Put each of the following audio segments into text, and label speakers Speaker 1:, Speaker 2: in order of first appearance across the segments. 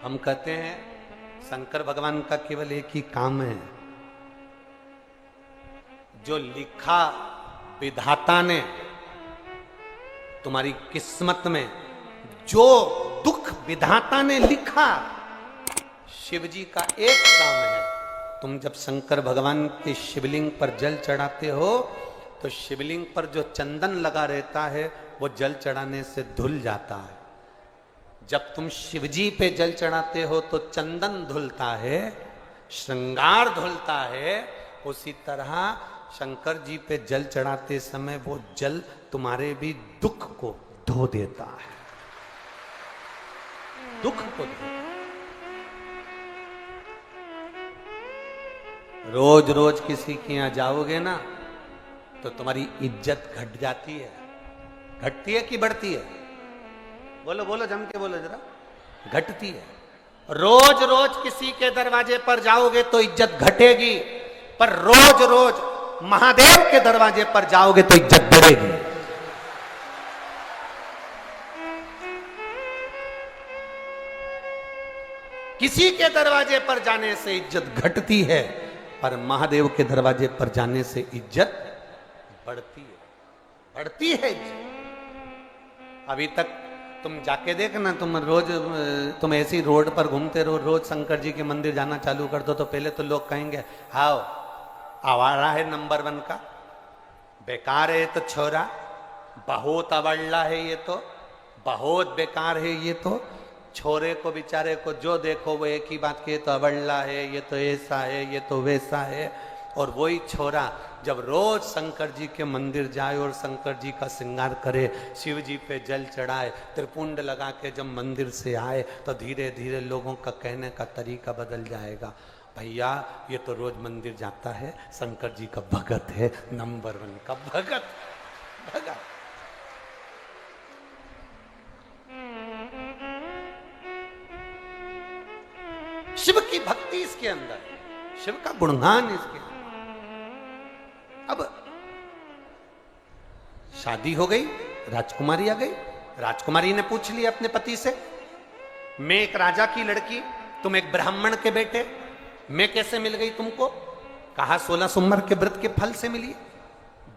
Speaker 1: हम कहते हैं शंकर भगवान का केवल एक ही काम है, जो लिखा विधाता ने तुम्हारी किस्मत में, जो दुख विधाता ने लिखा, शिव जी का एक काम है। तुम जब शंकर भगवान के शिवलिंग पर जल चढ़ाते हो तो शिवलिंग पर जो चंदन लगा रहता है वो जल चढ़ाने से धुल जाता है। जब तुम शिवजी पे जल चढ़ाते हो तो चंदन धुलता है, श्रृंगार धुलता है। उसी तरह शंकर जी पे जल चढ़ाते समय वो जल तुम्हारे भी दुख को धो देता है, दुख को धो। रोज रोज किसी के यहां जाओगे ना तो तुम्हारी इज्जत घट जाती है। घटती है कि बढ़ती है? बोलो बोलो, जम के बोलो जरा। घटती है। रोज रोज किसी के दरवाजे पर जाओगे तो इज्जत घटेगी, पर रोज रोज महादेव के दरवाजे पर जाओगे तो इज्जत बढ़ेगी। किसी के दरवाजे पर जाने से इज्जत घटती है, पर महादेव के दरवाजे पर जाने से इज्जत बढ़ती है, बढ़ती है इज्जत। अभी तक तुम जाके देखना, तुम ऐसी रोड पर घूमते रहो, रोज शंकर जी के मंदिर जाना चालू कर दो तो पहले तो लोग कहेंगे हाओ आवारा है नंबर 1 का, बेकार है तो छोरा, बहुत अवल्ला है ये तो, बहुत बेकार है ये तो। छोरे को बेचारे को जो देखो वो एक ही बात की, तो अवल्ला है, ये तो ऐसा है, ये तो वैसा है। और वही छोरा जब रोज शंकर जी के मंदिर जाए और शंकर जी का श्रृंगार करे, शिव जी पे जल चढ़ाए, त्रिपुंड लगा के जब मंदिर से आए तो धीरे धीरे लोगों का कहने का तरीका बदल जाएगा। भैया ये तो रोज मंदिर जाता है, शंकर जी का भगत है, नंबर 1 का भगत। भगत शिव की भक्ति इसके अंदर, शिव का गुणगान इसके अंदर। अब शादी हो गई, राजकुमारी आ गई। राजकुमारी ने पूछ लिया अपने पति से, मैं एक राजा की लड़की, तुम एक ब्राह्मण के बेटे, मैं कैसे मिल गई तुमको? कहा 16 सोमवार के व्रत के फल से मिली।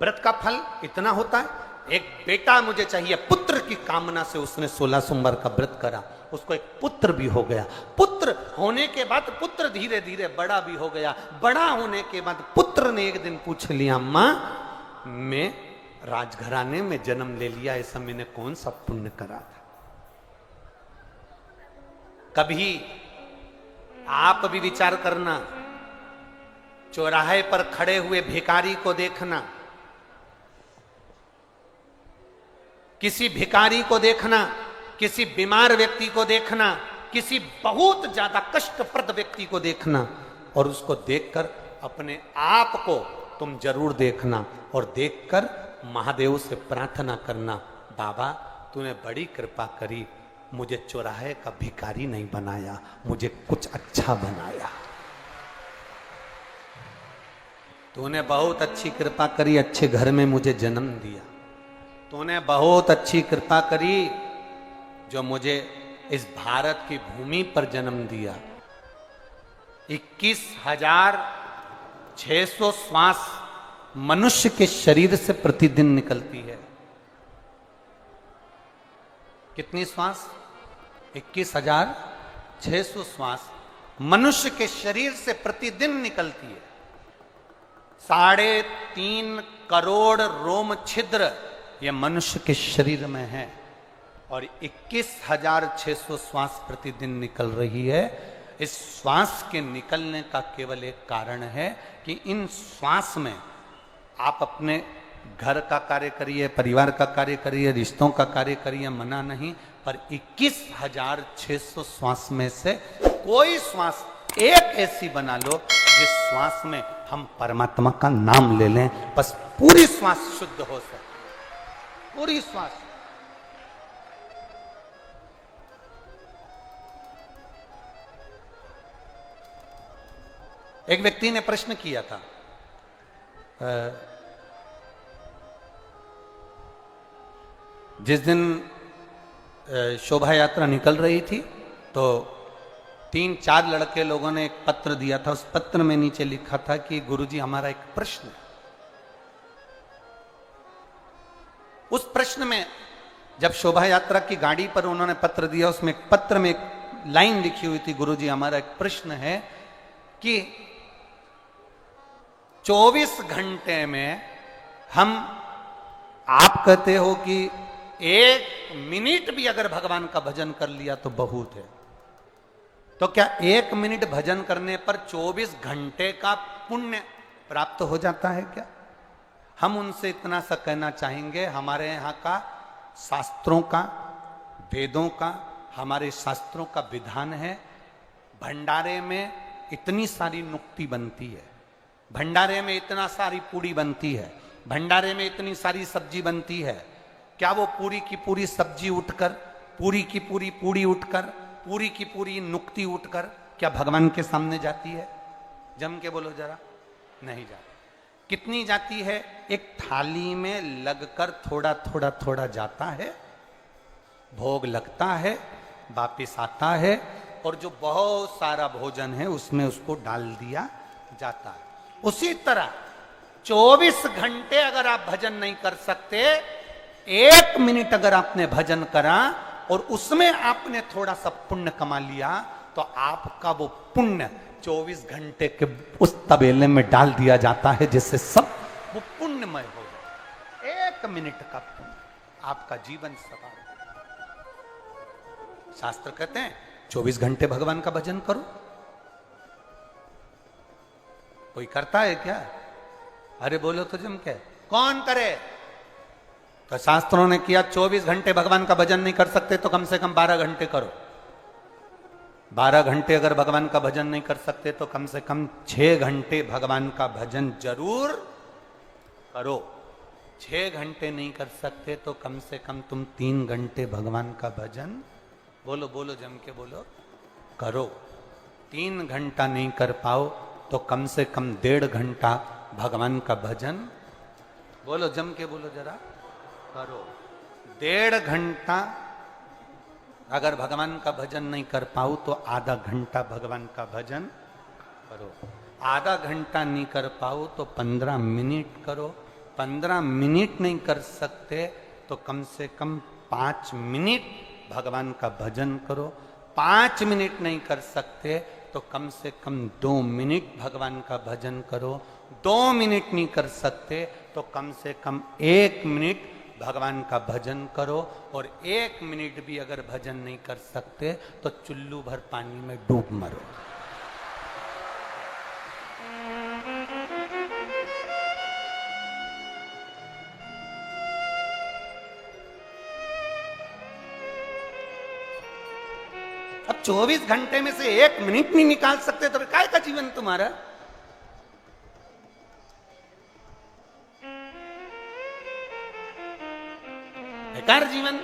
Speaker 1: व्रत का फल इतना होता है, एक बेटा मुझे चाहिए, पुत्र की कामना से उसने 16 सोमवार का व्रत करा, उसको एक पुत्र भी हो गया। पुत्र होने के बाद पुत्र धीरे धीरे बड़ा भी हो गया। बड़ा होने के बाद पुत्र ने एक दिन पूछ लिया, मां मैं राजघराने में जन्म ले लिया, ऐसा मैंने कौन सा पुण्य करा था? कभी आप भी विचार करना, चौराहे पर खड़े हुए भिखारी को देखना, किसी भिखारी को देखना, किसी बीमार व्यक्ति को देखना, किसी बहुत ज्यादा कष्टप्रद व्यक्ति को देखना, और उसको देखकर अपने आप को तुम जरूर देखना, और देखकर महादेव से प्रार्थना करना, बाबा तूने बड़ी कृपा करी, मुझे चौराहे का भिखारी नहीं बनाया, मुझे कुछ अच्छा बनाया। तूने बहुत अच्छी कृपा करी, अच्छे घर में मुझे जन्म दिया। तूने बहुत अच्छी कृपा करी जो मुझे इस भारत की भूमि पर जन्म दिया। 21,600 श्वास मनुष्य के शरीर से प्रतिदिन निकलती है। कितनी श्वास? 21,600 श्वास मनुष्य के शरीर से प्रतिदिन निकलती है। 3.5 करोड़ रोम छिद्र ये मनुष्य के शरीर में है, और 21,600 श्वास प्रतिदिन निकल रही है। इस श्वास के निकलने का केवल एक कारण है कि इन श्वास में आप अपने घर का कार्य करिए, परिवार का कार्य करिए, रिश्तों का कार्य करिए, मना नहीं, पर 21,600 श्वास में से कोई श्वास एक ऐसी बना लो जिस श्वास में हम परमात्मा का नाम ले लें, बस पूरी श्वास शुद्ध हो सके, पूरी श्वास। एक व्यक्ति ने प्रश्न किया था, जिस दिन शोभा यात्रा निकल रही थी तो 3-4 लड़के लोगों ने एक पत्र दिया था। उस पत्र में नीचे लिखा था कि गुरुजी हमारा एक प्रश्न है। उस प्रश्न में जब शोभा यात्रा की गाड़ी पर उन्होंने पत्र दिया, उसमें एक पत्र में एक लाइन लिखी हुई थी, गुरुजी हमारा एक प्रश्न है कि 24 घंटे में हम, आप कहते हो कि 1 मिनट भी अगर भगवान का भजन कर लिया तो बहुत है, तो क्या 1 मिनट भजन करने पर 24 घंटे का पुण्य प्राप्त हो जाता है क्या? हम उनसे इतना सा कहना चाहेंगे, हमारे यहाँ का शास्त्रों का, वेदों का, हमारे शास्त्रों का विधान है, भंडारे में इतनी सारी नुक्ति बनती है, भंडारे में इतना सारी पूड़ी बनती है, भंडारे में इतनी सारी सब्जी बनती है, क्या वो पूरी की पूरी सब्जी उठकर, पूरी की पूरी पूड़ी उठकर, पूरी की पूरी नुक्ति उठकर क्या भगवान के सामने जाती है? जम के बोलो जरा। नहीं जाती। कितनी जाती है? एक थाली में लगकर थोड़ा थोड़ा थोड़ा जाता है, भोग लगता है, वापिस आता है, और जो बहुत सारा भोजन है उसमें उसको डाल दिया जाता है। उसी तरह 24 घंटे अगर आप भजन नहीं कर सकते, 1 मिनट अगर आपने भजन करा और उसमें आपने थोड़ा सा पुण्य कमा लिया, तो आपका वो पुण्य 24 घंटे के उस तबेले में डाल दिया जाता है, जिससे सब वो पुण्यमय हो जाए। 1 मिनट का पुण्य, आपका जीवन सवार। शास्त्र कहते हैं 24 घंटे भगवान का भजन करो। कोई करता है क्या? अरे बोलो तो जम के, कौन करे? तो शास्त्रों ने किया 24 घंटे भगवान का भजन नहीं कर सकते तो कम से कम 12 घंटे करो। 12 घंटे अगर भगवान का भजन नहीं कर सकते तो कम से कम 6 घंटे भगवान का भजन जरूर करो। 6 घंटे नहीं कर सकते तो कम से कम तुम 3 घंटे भगवान का भजन, बोलो बोलो जम के बोलो, करो। 3 घंटा नहीं कर पाओ तो कम से कम 1.5 घंटा भगवान का भजन, बोलो जम के बोलो जरा, करो। 1.5 घंटा अगर भगवान का भजन नहीं कर पाओ तो आधा घंटा भगवान का भजन करो। आधा घंटा नहीं कर पाओ तो 15 मिनट करो। 15 मिनट नहीं कर सकते तो कम से कम 5 मिनट भगवान का भजन करो। 5 मिनट नहीं कर सकते तो कम से कम 2 मिनट भगवान का भजन करो। 2 मिनट नहीं कर सकते तो कम से कम 1 मिनट भगवान का भजन करो। और 1 मिनट भी अगर भजन नहीं कर सकते तो चुल्लू भर पानी में डूब मरो। अब 24 घंटे में से 1 मिनट नहीं निकाल सकते तो काय का जीवन तुम्हारा? बेकार जीवन।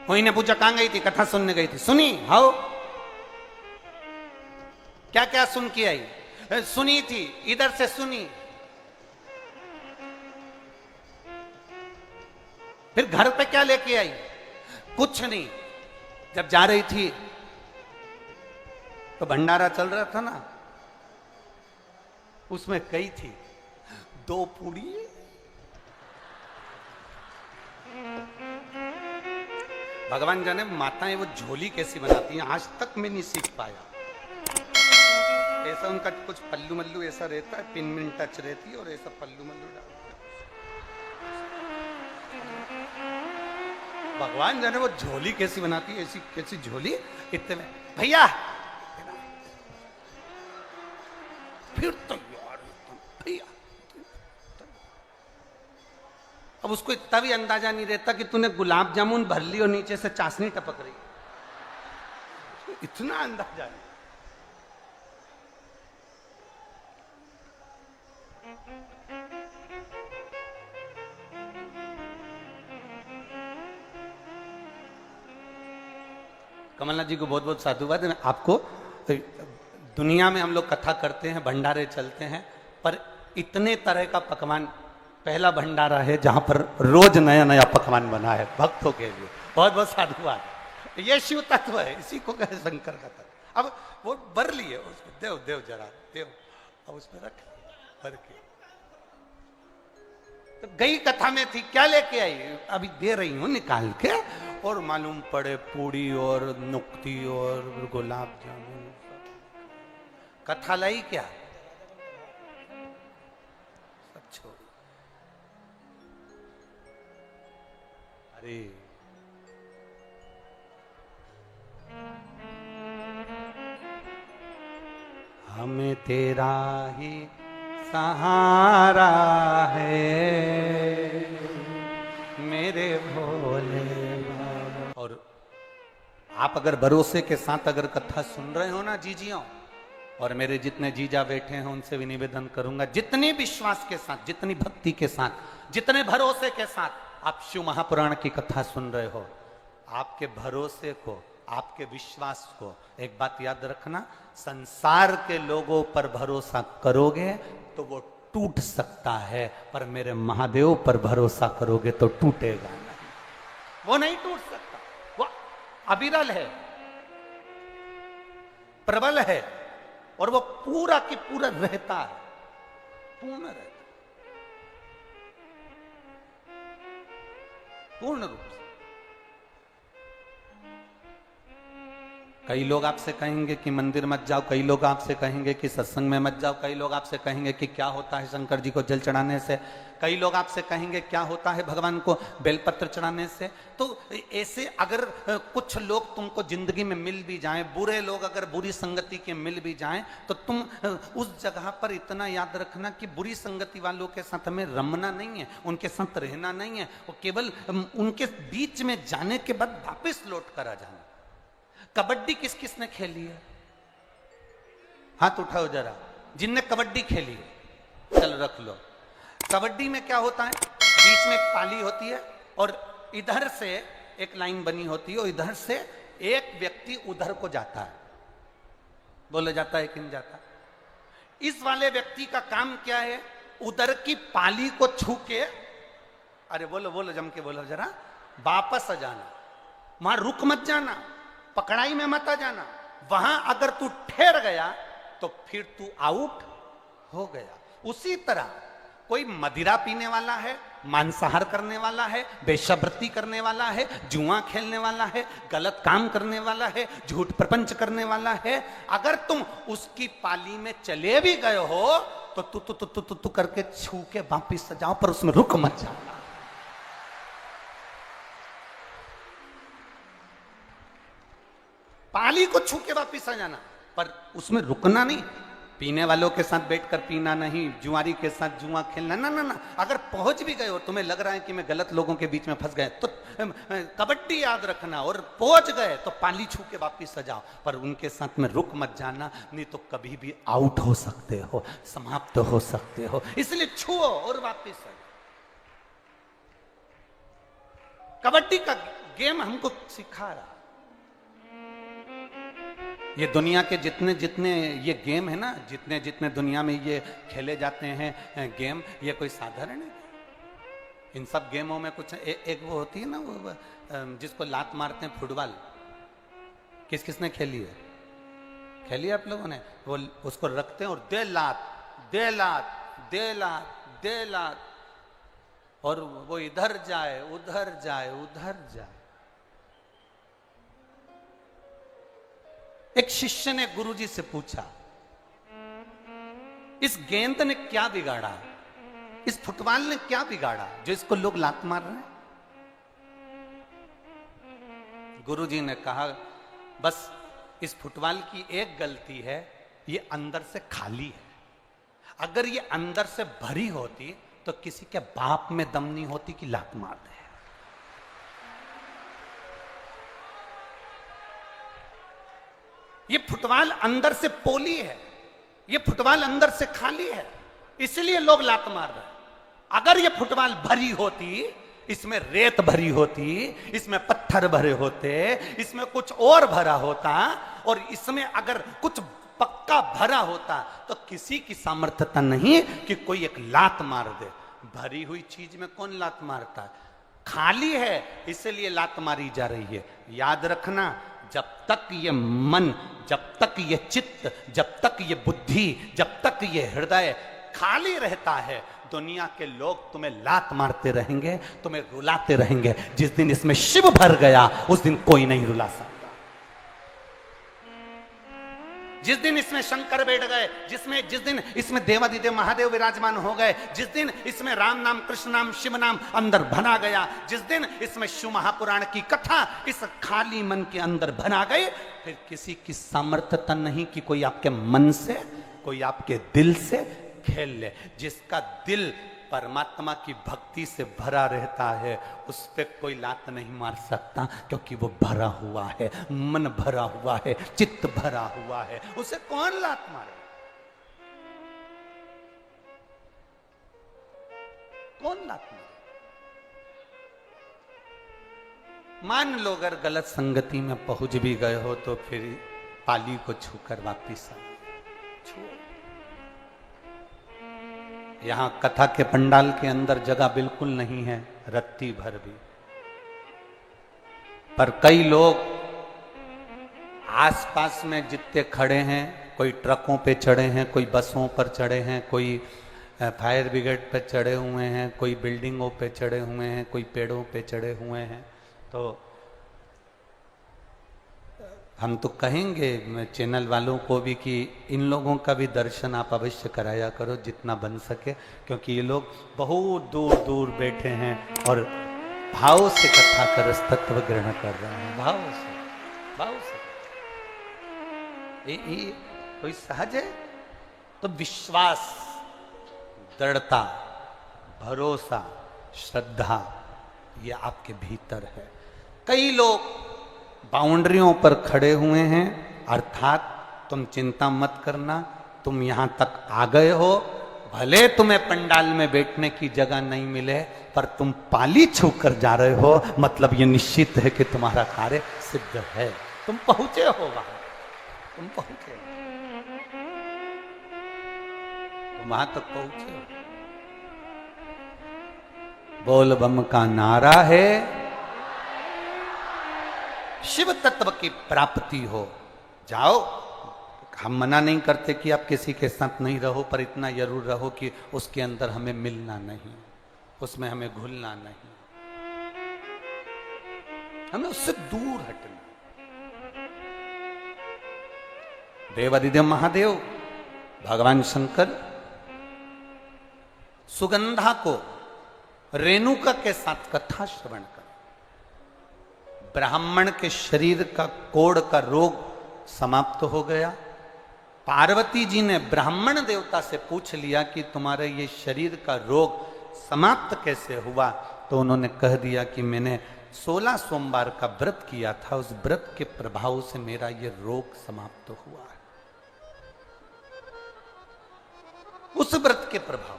Speaker 1: कोई ने पूछा कहां गई थी? कथा सुनने गई थी। सुनी? हाउ? क्या क्या सुन के आई? सुनी थी, इधर से सुनी। फिर घर पे क्या लेके आई? कुछ नहीं। जब जा रही थी तो भंडारा चल रहा था ना, उसमें कई थी 2 पूड़ी, भगवान जाने माताएं वो झोली कैसी बनाती हैं, आज तक मैं नहीं सीख पाया। ऐसा उनका कुछ पल्लू मल्लू ऐसा रहता है, पिन मिन टच रहती है और ऐसा पल्लू मल्लू डालते हैं। भगवान जाने वो झोली कैसी बनाती है, ऐसी कैसी झोली। इतने में भैया, फिर तो यार भैया, अब उसको इतना भी अंदाजा नहीं रहता कि तूने गुलाब जामुन भर ली और नीचे से चाशनी टपक रही, इतना अंदाजा नहीं। कमलनाथ जी को बहुत बहुत साधुवाद। आपको दुनिया में हम लोग कथा करते हैं, भंडारे चलते हैं, पर इतने तरह का पकवान पहला भंडारा है जहां पर रोज नया नया पकवान बना है भक्तों के लिए। बहुत बहुत साधुवाद। ये शिव तत्व है, इसी को कहे शंकर का तत्व। अब वो भर लिए उसको, देव देव जरा देव, अब उसमें रख भर के। तो गई कथा में थी, क्या लेके आई, अभी दे रही हूं निकाल के, और मालूम पड़े पूड़ी और नुक्ती और गुलाब जामुन। कथा लाई क्या, सब छोड़। अरे हमें तेरा ही सहारा है मेरे भोले बाबा। और आप अगर भरोसे के साथ अगर कथा सुन रहे हो ना जीजियों, और मेरे जितने जीजा बैठे हैं उनसे भी निवेदन करूंगा, जितनी विश्वास के साथ, जितनी भक्ति के साथ, जितने भरोसे के साथ आप शिव महापुराण की कथा सुन रहे हो, आपके भरोसे को, आपके विश्वास को एक बात याद रखना, संसार के लोगों पर भरोसा करोगे तो वो टूट सकता है, पर मेरे महादेव पर भरोसा करोगे तो टूटेगा नहीं। वो नहीं टूट सकता, वो अविरल है, प्रबल है, और वो पूरा की पूरा रहता है, पूर्ण रहता है, पूर्ण रूप से। कई लोग आपसे कहेंगे कि मंदिर मत जाओ, कई लोग आपसे कहेंगे कि सत्संग में मत जाओ, कई लोग आपसे कहेंगे कि क्या होता है शंकर जी को जल चढ़ाने से, कई लोग आपसे कहेंगे क्या होता है भगवान को बेलपत्र चढ़ाने से। तो ऐसे अगर कुछ लोग तुमको जिंदगी में मिल भी जाएं, बुरे लोग अगर बुरी संगति के मिल भी जाएं, तो तुम उस जगह पर इतना याद रखना कि बुरी संगति वालों के साथ हमें रमना नहीं है, उनके साथ रहना नहीं है, वो केवल उनके बीच में जाने के बाद वापस लौट कर आ जाना। कबड्डी किस किस ने खेली है, हाथ उठाओ जरा, जिनने कबड्डी खेली है, चल रख लो। कबड्डी में क्या होता है, बीच में एक पाली होती है और इधर से एक लाइन बनी होती है और इधर से एक व्यक्ति उधर को जाता है, बोला जाता है कि नहीं जाता। इस वाले व्यक्ति का काम क्या है, उधर की पाली को छू के, अरे बोलो बोलो जम के बोलो जरा, वापस आ जाना, वहां रुक मत जाना, पकड़ाई में मत आ जाना। वहां अगर तू ठहर गया तो फिर तू आउट हो गया। उसी तरह कोई मदिरा पीने वाला है, मांसाहार करने वाला है, वेश्यावृत्ति करने वाला है, जुआ खेलने वाला है, गलत काम करने वाला है, झूठ प्रपंच करने वाला है, अगर तुम उसकी पाली में चले भी गए हो तो तू करके छू के वापिस जाओ, पर उसमें रुक मत जाओ। पाली को छू के वापिस आ जाना, पर उसमें रुकना नहीं। पीने वालों के साथ बैठकर पीना नहीं, जुआरी के साथ जुआ खेलना ना ना ना। अगर पहुंच भी गए और तुम्हें लग रहा है कि मैं गलत लोगों के बीच में फंस गए, तो कबड्डी याद रखना, और पहुंच गए तो पाली छू के वापिस आ जाओ, पर उनके साथ में रुक मत जाना, नहीं तो कभी भी आउट हो सकते हो, समाप्त हो सकते हो। इसलिए छुओ और वापिस आ जाओ। कबड्डी का गेम हमको सिखा रहा, ये दुनिया के जितने जितने ये गेम है ना, जितने जितने दुनिया में ये खेले जाते हैं गेम, ये कोई साधारण है। इन सब गेमों में कुछ एक वो होती है ना, वो जिसको लात मारते हैं, फुटबॉल, किस किसने खेली है, खेली है आप लोगों ने? वो उसको रखते हैं और दे लात दे लात दे लात दे लात, और वो इधर जाए उधर जाए उधर जाए। एक शिष्य ने गुरुजी से पूछा, इस गेंद ने क्या बिगाड़ा, इस फुटबॉल ने क्या बिगाड़ा जो इसको लोग लात मार रहे हैं? गुरुजी ने कहा, बस इस फुटबॉल की एक गलती है, ये अंदर से खाली है। अगर ये अंदर से भरी होती तो किसी के बाप में दम नहीं होती कि लात मार दे। ये फुटबॉल अंदर से पोली है, ये फुटबॉल अंदर से खाली है, इसलिए लोग लात मार रहे हैं। अगर ये फुटबॉल भरी होती, इसमें रेत भरी होती, इसमें पत्थर भरे होते, इसमें कुछ और भरा होता, और इसमें अगर कुछ पक्का भरा होता, तो किसी की सामर्थ्यता नहीं कि कोई एक लात मार दे। भरी हुई चीज में कौन लात मारता है? खाली है, इसलिए लात मारी जा रही है। याद रखना, जब तक ये मन, जब तक ये चित्त, जब तक ये बुद्धि, जब तक ये हृदय खाली रहता है, दुनिया के लोग तुम्हें लात मारते रहेंगे, तुम्हें रुलाते रहेंगे। जिस दिन इसमें शिव भर गया, उस दिन कोई नहीं रुला सकता। जिस दिन इसमें शंकर बैठ गए, जिस दिन इसमें देवादिदेव महादेव विराजमान हो गए, जिस दिन इसमें राम नाम, कृष्ण नाम, शिव नाम अंदर भरा गया, जिस दिन इसमें शिव महापुराण की कथा इस खाली मन के अंदर भरा गई, फिर किसी की सामर्थ्यता नहीं कि कोई आपके मन से, कोई आपके दिल से खेल ले। जिसका दिल परमात्मा की भक्ति से भरा रहता है, उस पे कोई लात नहीं मार सकता, क्योंकि वो भरा हुआ है, मन भरा हुआ है, चित्त भरा हुआ है, उसे कौन लात मारे? कौन लात मारे? मान लो अगर गलत संगति में पहुंच भी गए हो तो फिर पाली को छूकर वापिस आ छू। यहां कथा के पंडाल के अंदर जगह बिल्कुल नहीं है, रत्ती भर भी, पर कई लोग आसपास में जितने खड़े हैं, कोई ट्रकों पे चढ़े हैं, कोई बसों पर चढ़े हैं, कोई फायर ब्रिगेड पे चढ़े हुए हैं, कोई बिल्डिंगों पे चढ़े हुए हैं, कोई पेड़ों पे चढ़े हुए हैं। तो हम तो कहेंगे चैनल वालों को भी कि इन लोगों का भी दर्शन आप अवश्य कराया करो जितना बन सके, क्योंकि ये लोग बहुत दूर दूर बैठे हैं और भाव से कथा कर तत्व ग्रहण कर रहे हैं, भाव से। ये कोई सहज है? तो विश्वास, दृढ़ता, भरोसा, श्रद्धा, ये आपके भीतर है। कई लोग बाउंड्रियों पर खड़े हुए हैं, अर्थात तुम चिंता मत करना, तुम यहां तक आ गए हो, भले तुम्हें पंडाल में बैठने की जगह नहीं मिले, पर तुम पाली छूकर जा रहे हो, मतलब ये निश्चित है कि तुम्हारा कार्य सिद्ध है, तुम पहुंचे हो वहां, तुम पहुंचे, तुम वहां तक पहुंचे हो। बोल बम का नारा है, शिव तत्व की प्राप्ति हो। जाओ, हम मना नहीं करते कि आप किसी के साथ नहीं रहो, पर इतना जरूर रहो कि उसके अंदर हमें मिलना नहीं, उसमें हमें घुलना नहीं, हमें उससे दूर हटना। देवादिदेव महादेव, भगवान शंकर सुगंधा को रेणुका के साथ कथा श्रवण कर, ब्राह्मण के शरीर का कोढ़ का रोग समाप्त हो गया। पार्वती जी ने ब्राह्मण देवता से पूछ लिया कि तुम्हारे ये शरीर का रोग समाप्त कैसे हुआ, तो उन्होंने कह दिया कि मैंने 16 सोमवार का व्रत किया था, उस व्रत के प्रभाव से मेरा ये रोग समाप्त हुआ है, उस व्रत के प्रभाव।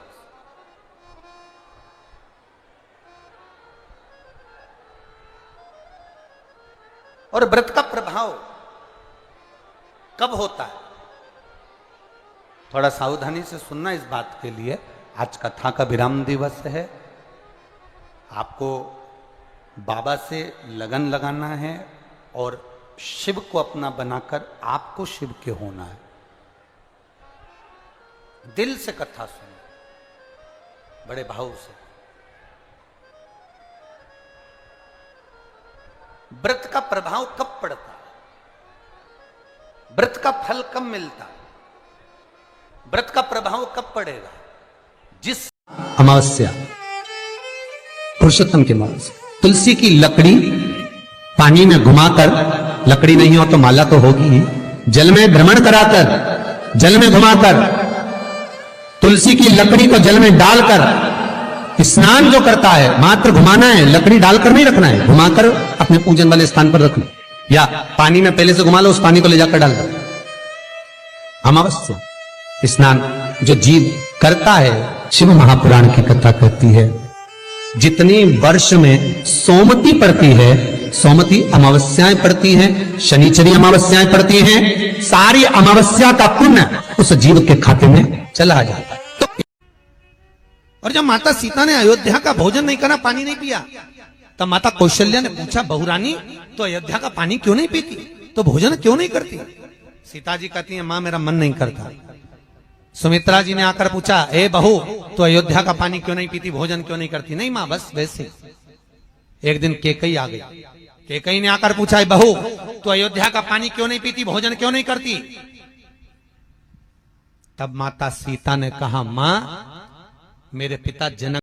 Speaker 1: और व्रत का प्रभाव कब होता है? थोड़ा सावधानी से सुनना इस बात के लिए, आज कथा का विराम दिवस है, आपको बाबा से लगन लगाना है और शिव को अपना बनाकर आपको शिव के होना है। दिल से कथा सुनो, बड़े भाव से। व्रत का प्रभाव कब पड़ता है? व्रत का फल कब मिलता है? व्रत का प्रभाव कब पड़ेगा? जिस
Speaker 2: अमावस्या, पुरुषोत्तम की अमावस्या, तुलसी की लकड़ी पानी में घुमाकर, लकड़ी नहीं हो तो माला तो होगी ही, जल में भ्रमण कराकर, जल में घुमाकर, तुलसी की लकड़ी को जल में डालकर स्नान जो करता है, मात्र घुमाना है, लकड़ी डालकर नहीं रखना है, घुमाकर अपने पूजन वाले स्थान पर रखना, या पानी में पहले से घुमा लो, उस पानी को ले जाकर डाल दो। अमावस्या स्नान जो जीव करता है, शिव महापुराण की कथा कहती है, जितनी वर्ष में सोमती पड़ती है, सोमती अमावस्याएं पड़ती हैं, शनिचरी अमावस्याएं पड़ती हैं, सारी अमावस्या का पुण्य उस जीव के खाते में चला जाता है।
Speaker 1: और जब माता सीता ने अयोध्या का भोजन नहीं करा, पानी नहीं पिया, तब माता कौशल्या ने पूछा, बहुरानी तो अयोध्या का पानी क्यों नहीं पीती, तो भोजन क्यों नहीं करती? सीता जी कहती है, मां मेरा मन नहीं करता। सुमित्रा जी ने आकर पूछा, ए बहू तो अयोध्या का पानी क्यों नहीं पीती, भोजन क्यों नहीं करती? नहीं मां, बस वैसे। एक दिन केकई आ गई, केकई ने आकर पूछा, बहू तो अयोध्या का पानी क्यों नहीं पीती, भोजन क्यों नहीं करती? तब माता सीता ने कहा, मां मेरे पिता जनक